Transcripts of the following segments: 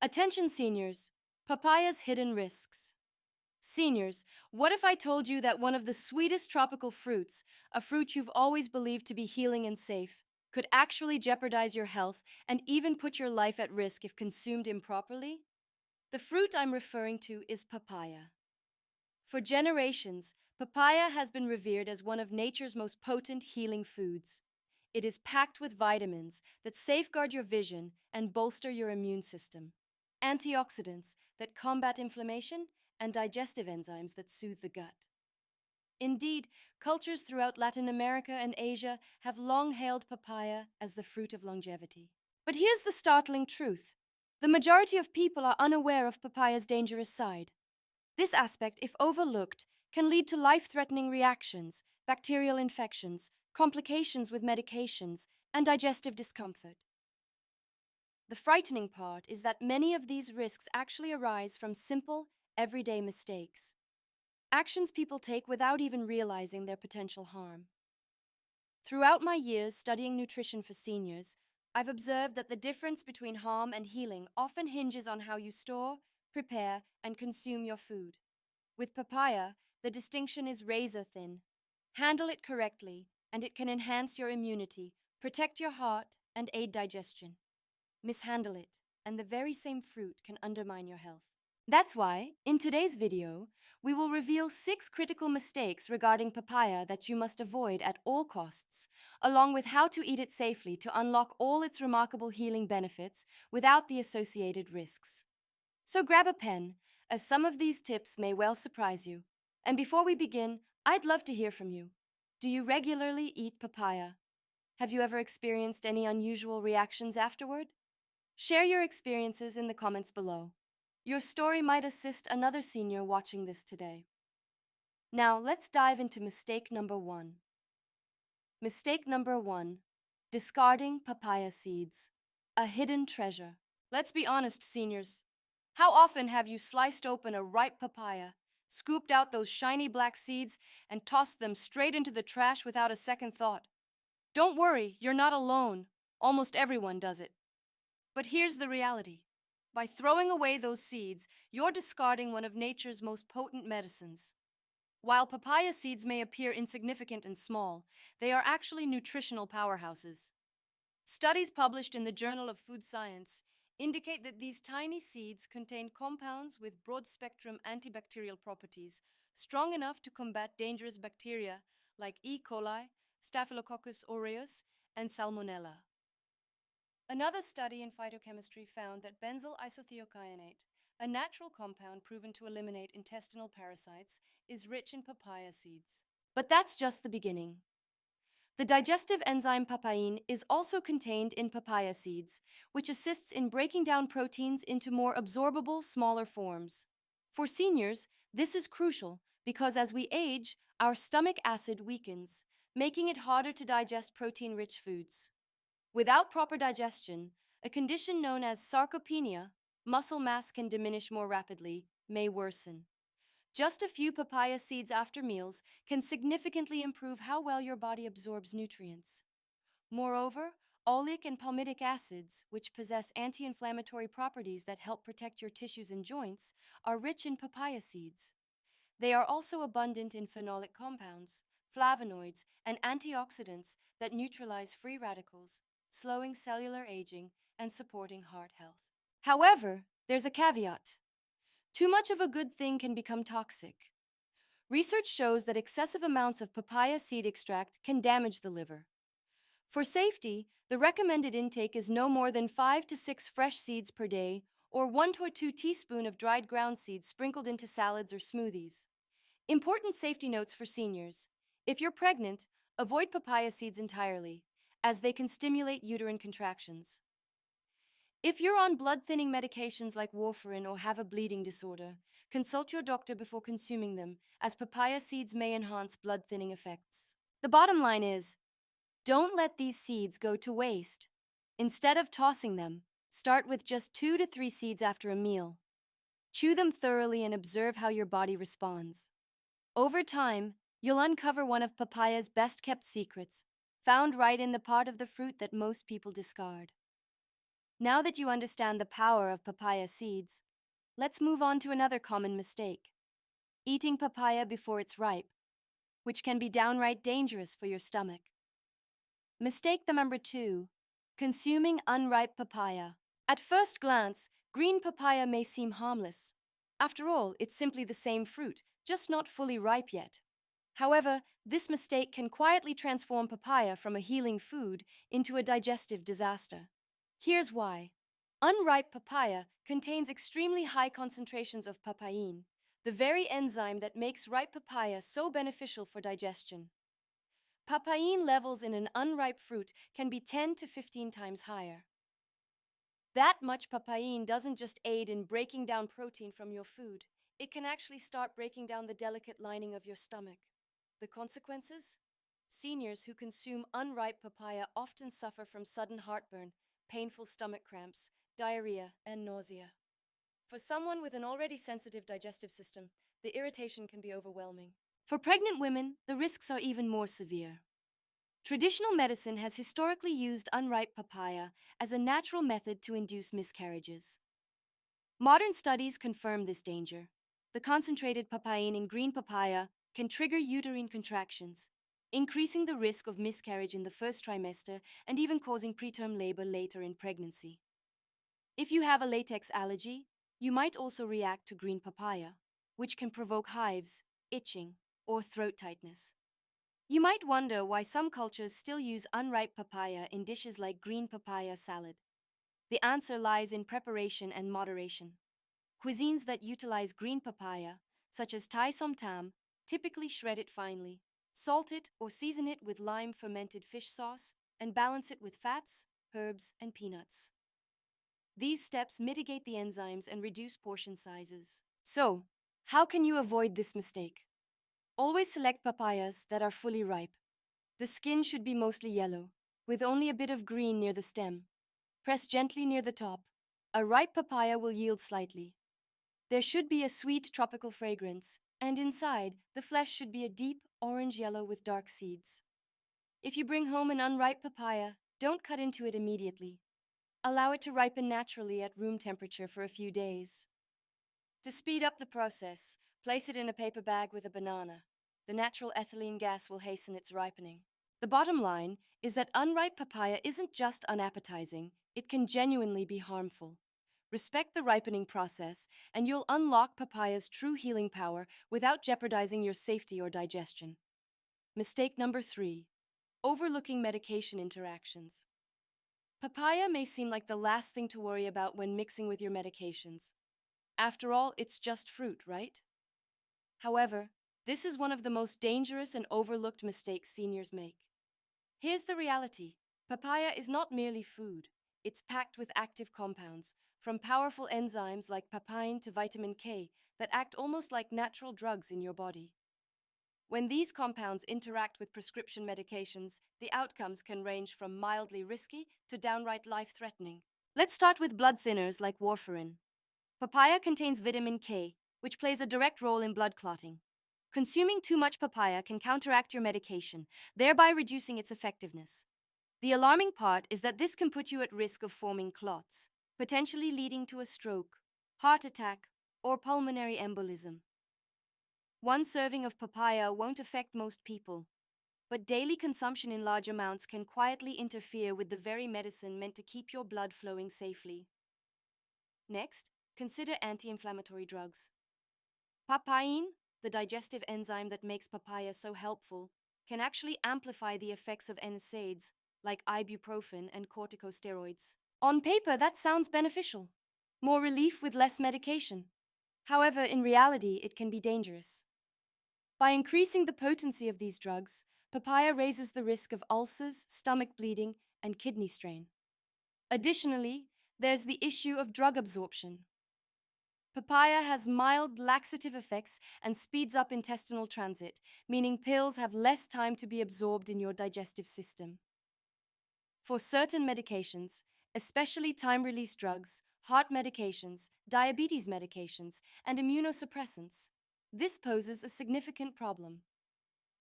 Attention seniors, papaya's hidden risks. Seniors, what if I told you that one of the sweetest tropical fruits, a fruit you've always believed to be healing and safe, could actually jeopardize your health and even put your life at risk if consumed improperly? The fruit I'm referring to is papaya. For generations, papaya has been revered as one of nature's most potent healing foods. It is packed with vitamins that safeguard your vision and bolster your immune system, antioxidants that combat inflammation, and digestive enzymes that soothe the gut. Indeed, cultures throughout Latin America and Asia have long hailed papaya as the fruit of longevity. But here's the startling truth: the majority of people are unaware of papaya's dangerous side. This aspect, if overlooked, can lead to life threatening reactions, bacterial infections, complications with medications, and digestive discomfort. The frightening part is that many of these risks actually arise from simple, everyday mistakes, actions people take without even realizing their potential harm. Throughout my years studying nutrition for seniors, I've observed that the difference between harm and healing often hinges on how you store, prepare, and consume your food. With papaya, the distinction is razor thin. Handle it correctly, and it can enhance your immunity, protect your heart, and aid digestion. Mishandle it, and the very same fruit can undermine your health. That's why, in today's video, we will reveal 6 critical mistakes regarding papaya that you must avoid at all costs, along with how to eat it safely to unlock all its remarkable healing benefits without the associated risks. So grab a pen, as some of these tips may well surprise you. And before we begin, I'd love to hear from you. Do you regularly eat papaya? Have you ever experienced any unusual reactions afterward? Share your experiences in the comments below. Your story might assist another senior watching this today. Now, let's dive into mistake number 1. Mistake number 1: discarding papaya seeds. A hidden treasure. Let's be honest, seniors. How often have you sliced open a ripe papaya, scooped out those shiny black seeds, and tossed them straight into the trash without a second thought? Don't worry, you're not alone. Almost everyone does it. But here's the reality. By throwing away those seeds, you're discarding one of nature's most potent medicines. While papaya seeds may appear insignificant and small, they are actually nutritional powerhouses. Studies published in the Journal of Food Science indicate that these tiny seeds contain compounds with broad-spectrum antibacterial properties strong enough to combat dangerous bacteria like E. coli, Staphylococcus aureus, and Salmonella. Another study in phytochemistry found that benzyl isothiocyanate, a natural compound proven to eliminate intestinal parasites, is rich in papaya seeds. But that's just the beginning. The digestive enzyme papain is also contained in papaya seeds, which assists in breaking down proteins into more absorbable, smaller forms. For seniors, this is crucial because as we age, our stomach acid weakens, making it harder to digest protein-rich foods. Without proper digestion, a condition known as sarcopenia, muscle mass can diminish more rapidly, may worsen. Just a few papaya seeds after meals can significantly improve how well your body absorbs nutrients. Moreover, oleic and palmitic acids, which possess anti-inflammatory properties that help protect your tissues and joints, are rich in papaya seeds. They are also abundant in phenolic compounds, flavonoids, and antioxidants that neutralize free radicals, slowing cellular aging and supporting heart health. However, there's a caveat. Too much of a good thing can become toxic. Research shows that excessive amounts of papaya seed extract can damage the liver. For safety, the recommended intake is no more than 5 to 6 fresh seeds per day, or 1 to 2 teaspoons of dried ground seeds sprinkled into salads or smoothies. Important safety notes for seniors. If you're pregnant, avoid papaya seeds entirely, as they can stimulate uterine contractions. If you're on blood-thinning medications like warfarin or have a bleeding disorder, consult your doctor before consuming them, as papaya seeds may enhance blood-thinning effects. The bottom line is, don't let these seeds go to waste. Instead of tossing them, start with just 2 to 3 seeds after a meal. Chew them thoroughly and observe how your body responds. Over time, you'll uncover one of papaya's best-kept secrets, found right in the part of the fruit that most people discard. Now that you understand the power of papaya seeds, let's move on to another common mistake: eating papaya before it's ripe, which can be downright dangerous for your stomach. Mistake the number 2: consuming unripe papaya. At first glance, green papaya may seem harmless. After all, it's simply the same fruit, just not fully ripe yet. However, this mistake can quietly transform papaya from a healing food into a digestive disaster. Here's why. Unripe papaya contains extremely high concentrations of papain, the very enzyme that makes ripe papaya so beneficial for digestion. Papain levels in an unripe fruit can be 10 to 15 times higher. That much papain doesn't just aid in breaking down protein from your food, it can actually start breaking down the delicate lining of your stomach. The consequences? Seniors who consume unripe papaya often suffer from sudden heartburn, painful stomach cramps, diarrhea, and nausea. For someone with an already sensitive digestive system, the irritation can be overwhelming. For pregnant women, the risks are even more severe. Traditional medicine has historically used unripe papaya as a natural method to induce miscarriages. Modern studies confirm this danger. The concentrated papain in green papaya can trigger uterine contractions, increasing the risk of miscarriage in the first trimester and even causing preterm labor later in pregnancy. If you have a latex allergy, you might also react to green papaya, which can provoke hives, itching, or throat tightness. You might wonder why some cultures still use unripe papaya in dishes like green papaya salad. The answer lies in preparation and moderation. Cuisines that utilize green papaya, such as Thai som tam, typically shred it finely, salt it or season it with lime fermented fish sauce, and balance it with fats, herbs, and peanuts. These steps mitigate the enzymes and reduce portion sizes. So, how can you avoid this mistake? Always select papayas that are fully ripe. The skin should be mostly yellow, with only a bit of green near the stem. Press gently near the top. A ripe papaya will yield slightly. There should be a sweet tropical fragrance, and inside, the flesh should be a deep orange-yellow with dark seeds. If you bring home an unripe papaya, don't cut into it immediately. Allow it to ripen naturally at room temperature for a few days. To speed up the process, place it in a paper bag with a banana. The natural ethylene gas will hasten its ripening. The bottom line is that unripe papaya isn't just unappetizing, it can genuinely be harmful. Respect the ripening process, and you'll unlock papaya's true healing power without jeopardizing your safety or digestion. Mistake number 3: overlooking medication interactions. Papaya may seem like the last thing to worry about when mixing with your medications. After all, it's just fruit, right? However, this is one of the most dangerous and overlooked mistakes seniors make. Here's the reality: papaya is not merely food, it's packed with active compounds, from powerful enzymes like papain to vitamin K that act almost like natural drugs in your body. When these compounds interact with prescription medications, the outcomes can range from mildly risky to downright life-threatening. Let's start with blood thinners like warfarin. Papaya contains vitamin K, which plays a direct role in blood clotting. Consuming too much papaya can counteract your medication, thereby reducing its effectiveness. The alarming part is that this can put you at risk of forming clots, potentially leading to a stroke, heart attack, or pulmonary embolism. One serving of papaya won't affect most people, but daily consumption in large amounts can quietly interfere with the very medicine meant to keep your blood flowing safely. Next, consider anti-inflammatory drugs. Papain, the digestive enzyme that makes papaya so helpful, can actually amplify the effects of NSAIDs like ibuprofen and corticosteroids. On paper, that sounds beneficial. More relief with less medication. However, in reality, it can be dangerous. By increasing the potency of these drugs, papaya raises the risk of ulcers, stomach bleeding, and kidney strain. Additionally, there's the issue of drug absorption. Papaya has mild laxative effects and speeds up intestinal transit, meaning pills have less time to be absorbed in your digestive system. For certain medications, especially time-release drugs, heart medications, diabetes medications, and immunosuppressants, this poses a significant problem.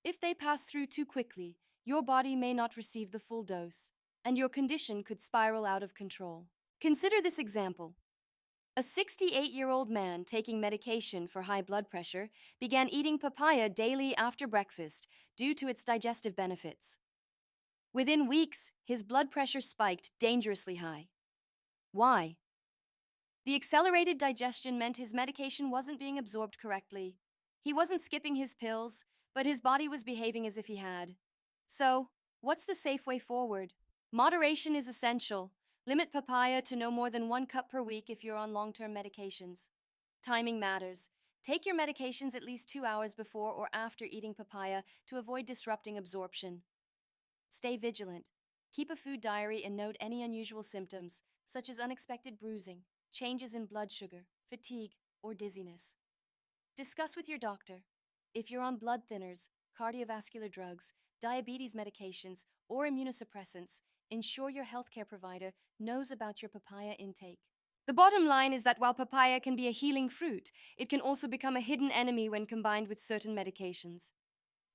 If they pass through too quickly, your body may not receive the full dose, and your condition could spiral out of control. Consider this example. A 68-year-old man taking medication for high blood pressure began eating papaya daily after breakfast due to its digestive benefits. Within weeks, his blood pressure spiked dangerously high. Why? The accelerated digestion meant his medication wasn't being absorbed correctly. He wasn't skipping his pills, but his body was behaving as if he had. So, what's the safe way forward? Moderation is essential. Limit papaya to no more than 1 cup per week if you're on long-term medications. Timing matters. Take your medications at least 2 hours before or after eating papaya to avoid disrupting absorption. Stay vigilant. Keep a food diary and note any unusual symptoms, such as unexpected bruising, changes in blood sugar, fatigue, or dizziness. Discuss with your doctor. If you're on blood thinners, cardiovascular drugs, diabetes medications, or immunosuppressants, ensure your healthcare provider knows about your papaya intake. The bottom line is that while papaya can be a healing fruit, it can also become a hidden enemy when combined with certain medications.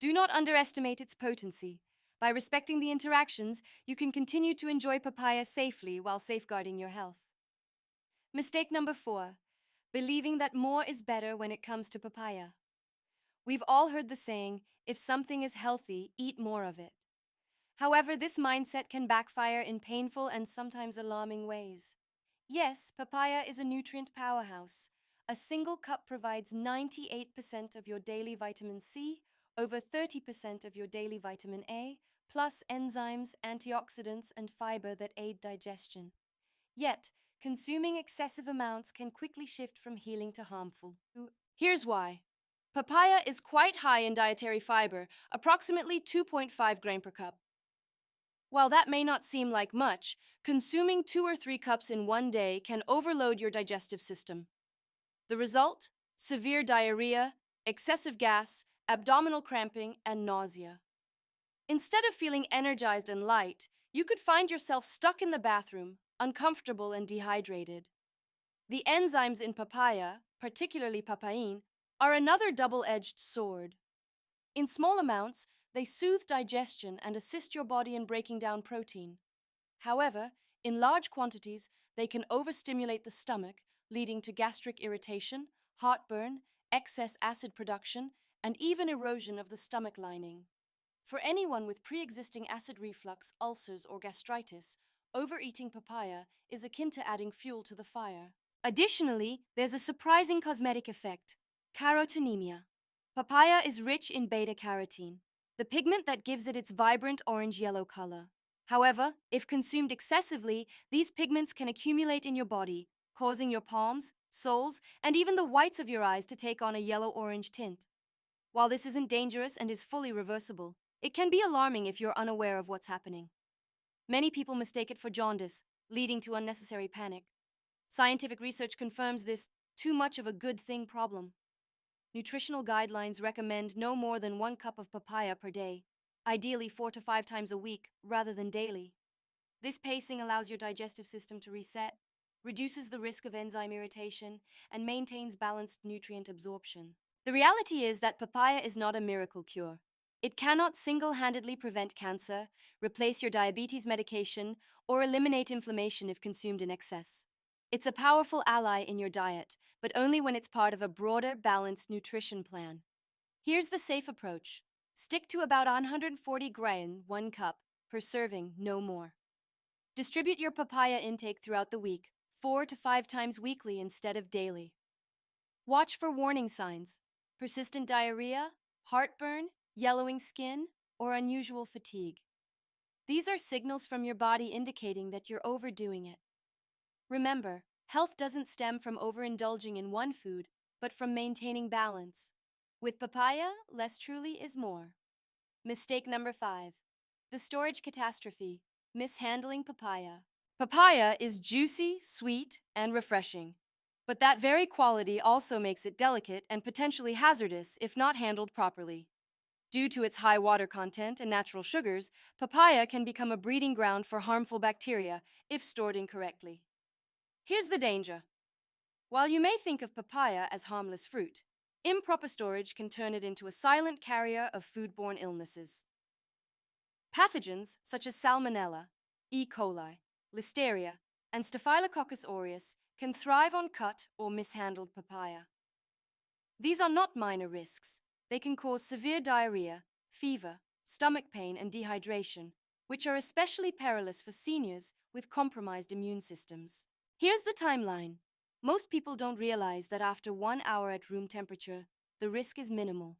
Do not underestimate its potency. By respecting the interactions, you can continue to enjoy papaya safely while safeguarding your health. Mistake number 4. Believing that more is better when it comes to papaya. We've all heard the saying, if something is healthy, eat more of it. However, this mindset can backfire in painful and sometimes alarming ways. Yes, papaya is a nutrient powerhouse. A single cup provides 98% of your daily vitamin C, over 30% of your daily vitamin A, plus enzymes, antioxidants, and fiber that aid digestion. Yet, consuming excessive amounts can quickly shift from healing to harmful. Here's why. Papaya is quite high in dietary fiber, approximately 2.5 grams per cup. While that may not seem like much, consuming 2 or 3 cups in one day can overload your digestive system. The result? Severe diarrhea, excessive gas, abdominal cramping, and nausea. Instead of feeling energized and light, you could find yourself stuck in the bathroom, uncomfortable and dehydrated. The enzymes in papaya, particularly papain, are another double-edged sword. In small amounts, they soothe digestion and assist your body in breaking down protein. However, in large quantities, they can overstimulate the stomach, leading to gastric irritation, heartburn, excess acid production, and even erosion of the stomach lining. For anyone with pre-existing acid reflux, ulcers, or gastritis, overeating papaya is akin to adding fuel to the fire. Additionally, there's a surprising cosmetic effect: carotenemia. Papaya is rich in beta-carotene, the pigment that gives it its vibrant orange-yellow color. However, if consumed excessively, these pigments can accumulate in your body, causing your palms, soles, and even the whites of your eyes to take on a yellow-orange tint. While this isn't dangerous and is fully reversible, it can be alarming if you're unaware of what's happening. Many people mistake it for jaundice, leading to unnecessary panic. Scientific research confirms this too much of a good thing problem. Nutritional guidelines recommend no more than 1 cup of papaya per day, ideally 4 to 5 times a week rather than daily. This pacing allows your digestive system to reset, reduces the risk of enzyme irritation, and maintains balanced nutrient absorption. The reality is that papaya is not a miracle cure. It cannot single-handedly prevent cancer, replace your diabetes medication, or eliminate inflammation if consumed in excess. It's a powerful ally in your diet, but only when it's part of a broader, balanced nutrition plan. Here's the safe approach. Stick to about 140 grams, 1 cup, per serving, no more. Distribute your papaya intake throughout the week, 4 to 5 times weekly instead of daily. Watch for warning signs: persistent diarrhea, heartburn, yellowing skin, or unusual fatigue. These are signals from your body indicating that you're overdoing it. Remember, health doesn't stem from overindulging in one food, but from maintaining balance. With papaya, less truly is more. Mistake number 5. The storage catastrophe: mishandling papaya. Papaya is juicy, sweet, and refreshing. But that very quality also makes it delicate and potentially hazardous if not handled properly. Due to its high water content and natural sugars, papaya can become a breeding ground for harmful bacteria if stored incorrectly. Here's the danger. While you may think of papaya as harmless fruit, improper storage can turn it into a silent carrier of foodborne illnesses. Pathogens such as Salmonella, E. coli, Listeria, and Staphylococcus aureus can thrive on cut or mishandled papaya. These are not minor risks. They can cause severe diarrhea, fever, stomach pain, and dehydration, which are especially perilous for seniors with compromised immune systems. Here's the timeline. Most people don't realize that after 1 hour at room temperature, the risk is minimal.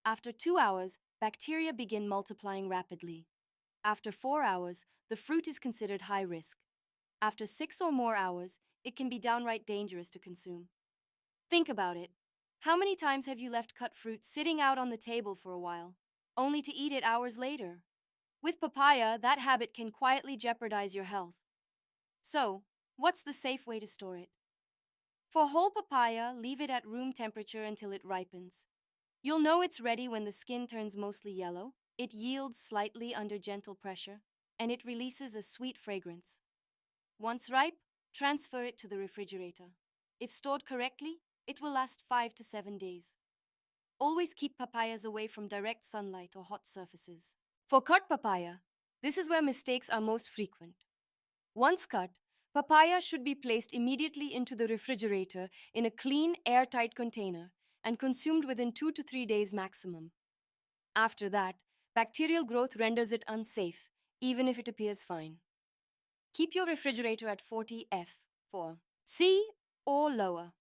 After 2 hours, bacteria begin multiplying rapidly. After 4 hours, the fruit is considered high risk. After 6 or more hours, it can be downright dangerous to consume. Think about it. How many times have you left cut fruit sitting out on the table for a while, only to eat it hours later? With papaya, that habit can quietly jeopardize your health. So, what's the safe way to store it? For whole papaya, leave it at room temperature until it ripens. You'll know it's ready when the skin turns mostly yellow, it yields slightly under gentle pressure, and it releases a sweet fragrance. Once ripe, transfer it to the refrigerator. If stored correctly, it will last 5 to 7 days. Always keep papayas away from direct sunlight or hot surfaces. For cut papaya, this is where mistakes are most frequent. Once cut, papaya should be placed immediately into the refrigerator in a clean, airtight container and consumed within 2 to 3 days maximum. After that, bacterial growth renders it unsafe, even if it appears fine. Keep your refrigerator at 40 F for C or lower.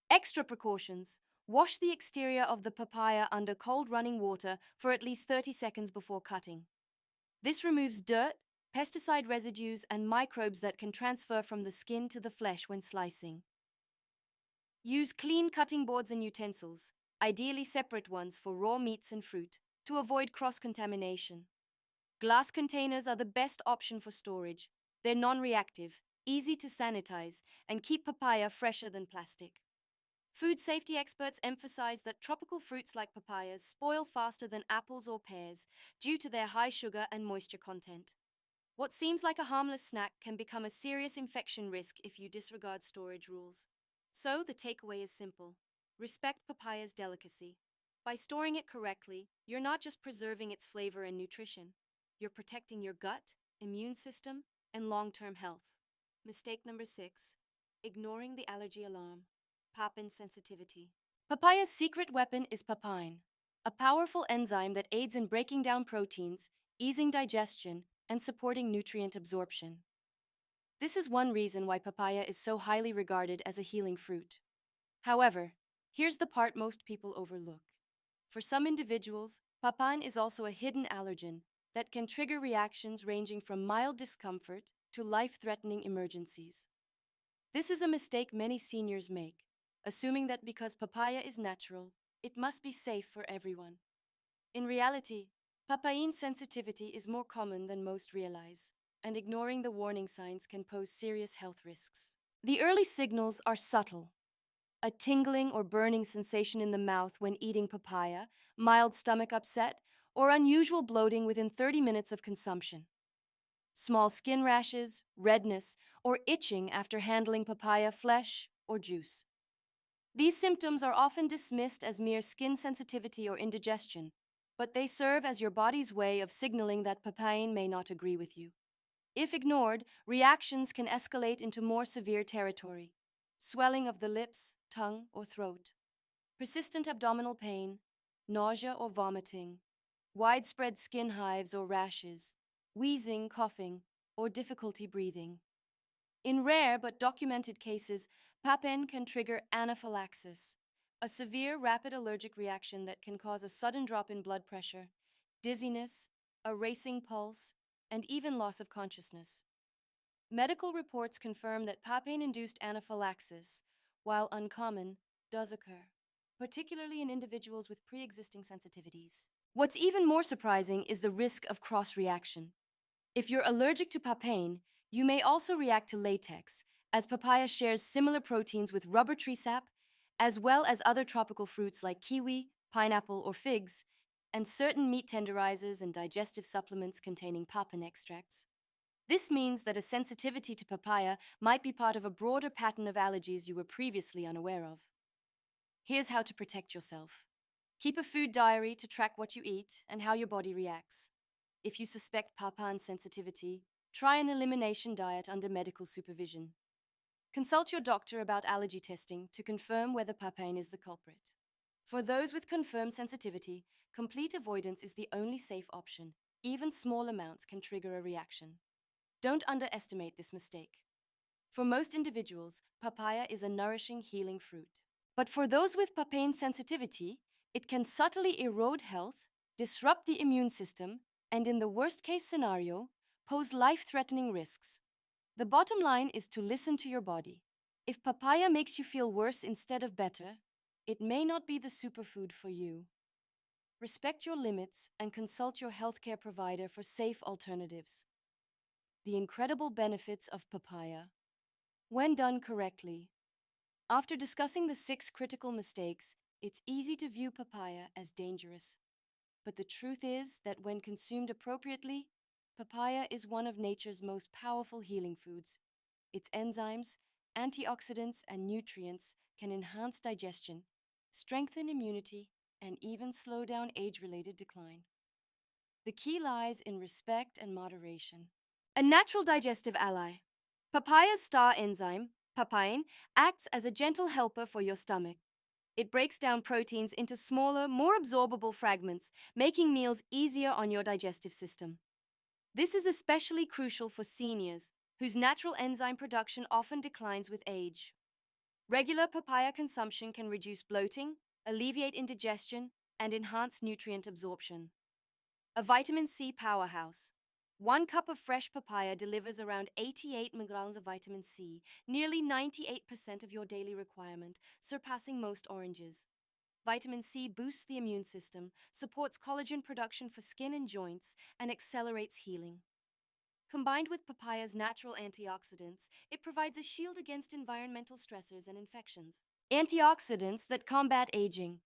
Extra precautions. Wash the exterior of the papaya under cold running water for at least 30 seconds before cutting. This removes dirt, pesticide residues, and microbes that can transfer from the skin to the flesh when slicing. Use clean cutting boards and utensils, ideally separate ones for raw meats and fruit, to avoid cross-contamination. Glass containers are the best option for storage. They're non-reactive, easy to sanitize, and keep papaya fresher than plastic. Food safety experts emphasize that tropical fruits like papayas spoil faster than apples or pears due to their high sugar and moisture content. What seems like a harmless snack can become a serious infection risk if you disregard storage rules. So the takeaway is simple. Respect papaya's delicacy. By storing it correctly, you're not just preserving its flavor and nutrition. You're protecting your gut, immune system, and long-term health. Mistake number 6. Ignoring the allergy alarm. Papain sensitivity. Papaya's secret weapon is papain, a powerful enzyme that aids in breaking down proteins, easing digestion, and supporting nutrient absorption. This is one reason why papaya is so highly regarded as a healing fruit. However, here's the part most people overlook. For some individuals, papain is also a hidden allergen that can trigger reactions ranging from mild discomfort to life-threatening emergencies. This is a mistake many seniors make, assuming that because papaya is natural, it must be safe for everyone. In reality, papain sensitivity is more common than most realize, and ignoring the warning signs can pose serious health risks. The early signals are subtle. A tingling or burning sensation in the mouth when eating papaya, mild stomach upset, or unusual bloating within 30 minutes of consumption. Small skin rashes, redness, or itching after handling papaya flesh or juice. These symptoms are often dismissed as mere skin sensitivity or indigestion, but they serve as your body's way of signaling that papain may not agree with you. If ignored, reactions can escalate into more severe territory: swelling of the lips, tongue, or throat, persistent abdominal pain, nausea or vomiting, widespread skin hives or rashes, wheezing, coughing, or difficulty breathing. In rare but documented cases, papain can trigger anaphylaxis, a severe rapid allergic reaction that can cause a sudden drop in blood pressure, dizziness, a racing pulse, and even loss of consciousness. Medical reports confirm that papain-induced anaphylaxis, while uncommon, does occur, particularly in individuals with pre-existing sensitivities. What's even more surprising is the risk of cross-reaction. If you're allergic to papain, you may also react to latex, as papaya shares similar proteins with rubber tree sap, as well as other tropical fruits like kiwi, pineapple, or figs, and certain meat tenderizers and digestive supplements containing papain extracts. This means that a sensitivity to papaya might be part of a broader pattern of allergies you were previously unaware of. Here's how to protect yourself. Keep a food diary to track what you eat and how your body reacts. If you suspect papain sensitivity, try an elimination diet under medical supervision. Consult your doctor about allergy testing to confirm whether papain is the culprit. For those with confirmed sensitivity, complete avoidance is the only safe option. Even small amounts can trigger a reaction. Don't underestimate this mistake. For most individuals, papaya is a nourishing, healing fruit. But for those with papain sensitivity, it can subtly erode health, disrupt the immune system, and in the worst-case scenario, pose life-threatening risks. The bottom line is to listen to your body. If papaya makes you feel worse instead of better, it may not be the superfood for you. Respect your limits and consult your healthcare provider for safe alternatives. The incredible benefits of papaya. When done correctly. After discussing the 6 critical mistakes, it's easy to view papaya as dangerous. But the truth is that when consumed appropriately, papaya is one of nature's most powerful healing foods. Its enzymes, antioxidants, and nutrients can enhance digestion, strengthen immunity, and even slow down age-related decline. The key lies in respect and moderation. A natural digestive ally. Papaya's star enzyme, papain, acts as a gentle helper for your stomach. It breaks down proteins into smaller, more absorbable fragments, making meals easier on your digestive system. This is especially crucial for seniors, whose natural enzyme production often declines with age. Regular papaya consumption can reduce bloating, alleviate indigestion, and enhance nutrient absorption. A vitamin C powerhouse. 1 cup of fresh papaya delivers around 88 milligrams of vitamin C, nearly 98% of your daily requirement, surpassing most oranges. Vitamin C boosts the immune system, supports collagen production for skin and joints, and accelerates healing. Combined with papaya's natural antioxidants, it provides a shield against environmental stressors and infections. Antioxidants that combat aging.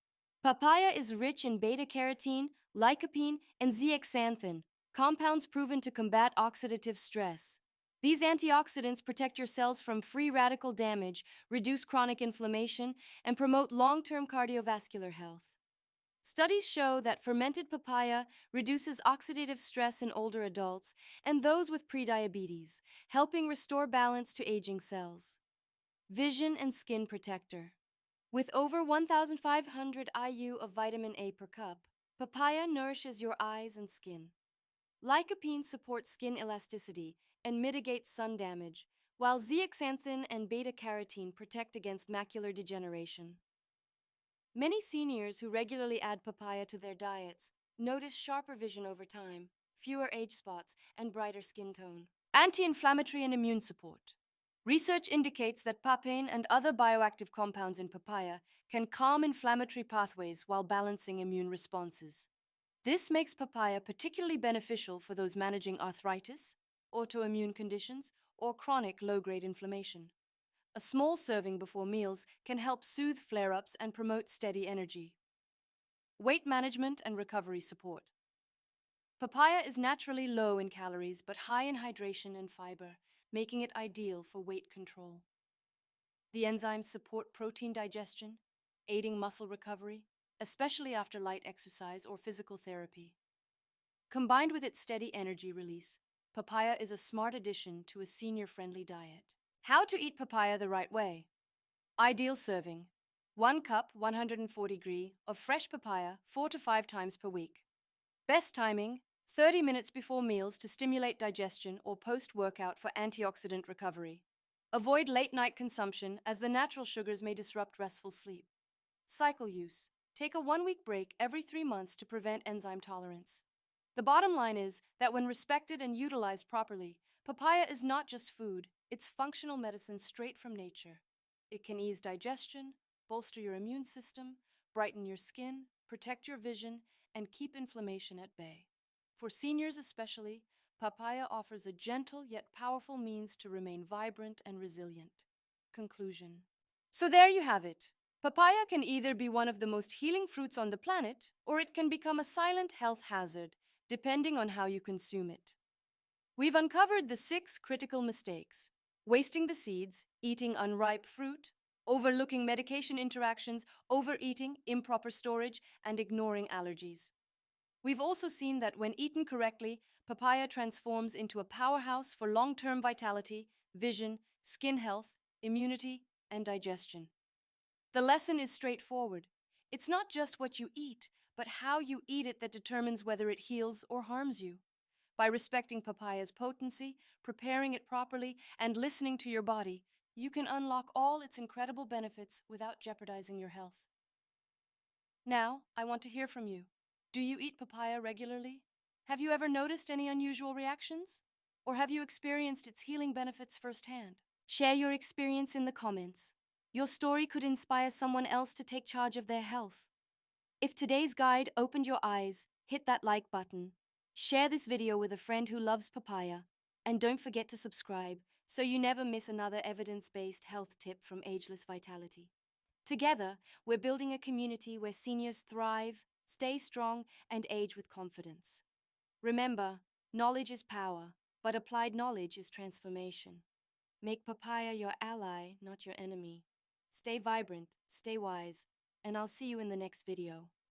Papaya is rich in beta-carotene, lycopene, and zeaxanthin, compounds proven to combat oxidative stress. These antioxidants protect your cells from free radical damage, reduce chronic inflammation, and promote long-term cardiovascular health. Studies show that fermented papaya reduces oxidative stress in older adults and those with prediabetes, helping restore balance to aging cells. Vision and skin protector. With over 1,500 IU of vitamin A per cup, papaya nourishes your eyes and skin. Lycopene supports skin elasticity and mitigates sun damage, while zeaxanthin and beta-carotene protect against macular degeneration. Many seniors who regularly add papaya to their diets notice sharper vision over time, fewer age spots, and brighter skin tone. Anti-inflammatory and immune support. Research indicates that papain and other bioactive compounds in papaya can calm inflammatory pathways while balancing immune responses. This makes papaya particularly beneficial for those managing arthritis, autoimmune conditions, or chronic low-grade inflammation. A small serving before meals can help soothe flare-ups and promote steady energy. Weight management and recovery support. Papaya is naturally low in calories but high in hydration and fiber, making it ideal for weight control. The enzymes support protein digestion, aiding muscle recovery, especially after light exercise or physical therapy. Combined with its steady energy release, papaya is a smart addition to a senior-friendly diet. How to eat papaya the right way. Ideal serving. 1 cup 140 g of fresh papaya 4 to 5 times per week. Best timing, 30 minutes before meals to stimulate digestion or post-workout for antioxidant recovery. Avoid late-night consumption as the natural sugars may disrupt restful sleep. Cycle use. Take a 1-week break every 3 months to prevent enzyme tolerance. The bottom line is that when respected and utilized properly, papaya is not just food, it's functional medicine straight from nature. It can ease digestion, bolster your immune system, brighten your skin, protect your vision, and keep inflammation at bay. For seniors especially, papaya offers a gentle yet powerful means to remain vibrant and resilient. Conclusion. So there you have it. Papaya can either be one of the most healing fruits on the planet, or it can become a silent health hazard, depending on how you consume it. We've uncovered the 6 critical mistakes: wasting the seeds, eating unripe fruit, overlooking medication interactions, overeating, improper storage, and ignoring allergies. We've also seen that when eaten correctly, papaya transforms into a powerhouse for long term vitality, vision, skin health, immunity, and digestion. The lesson is straightforward. It's not just what you eat, but how you eat it that determines whether it heals or harms you. By respecting papaya's potency, preparing it properly, and listening to your body, you can unlock all its incredible benefits without jeopardizing your health. Now, I want to hear from you. Do you eat papaya regularly? Have you ever noticed any unusual reactions? Or have you experienced its healing benefits firsthand? Share your experience in the comments. Your story could inspire someone else to take charge of their health. If today's guide opened your eyes, hit that like button. Share this video with a friend who loves papaya. And don't forget to subscribe so you never miss another evidence-based health tip from Ageless Vitality. Together, we're building a community where seniors thrive, stay strong, and age with confidence. Remember, knowledge is power, but applied knowledge is transformation. Make papaya your ally, not your enemy. Stay vibrant, stay wise, and I'll see you in the next video.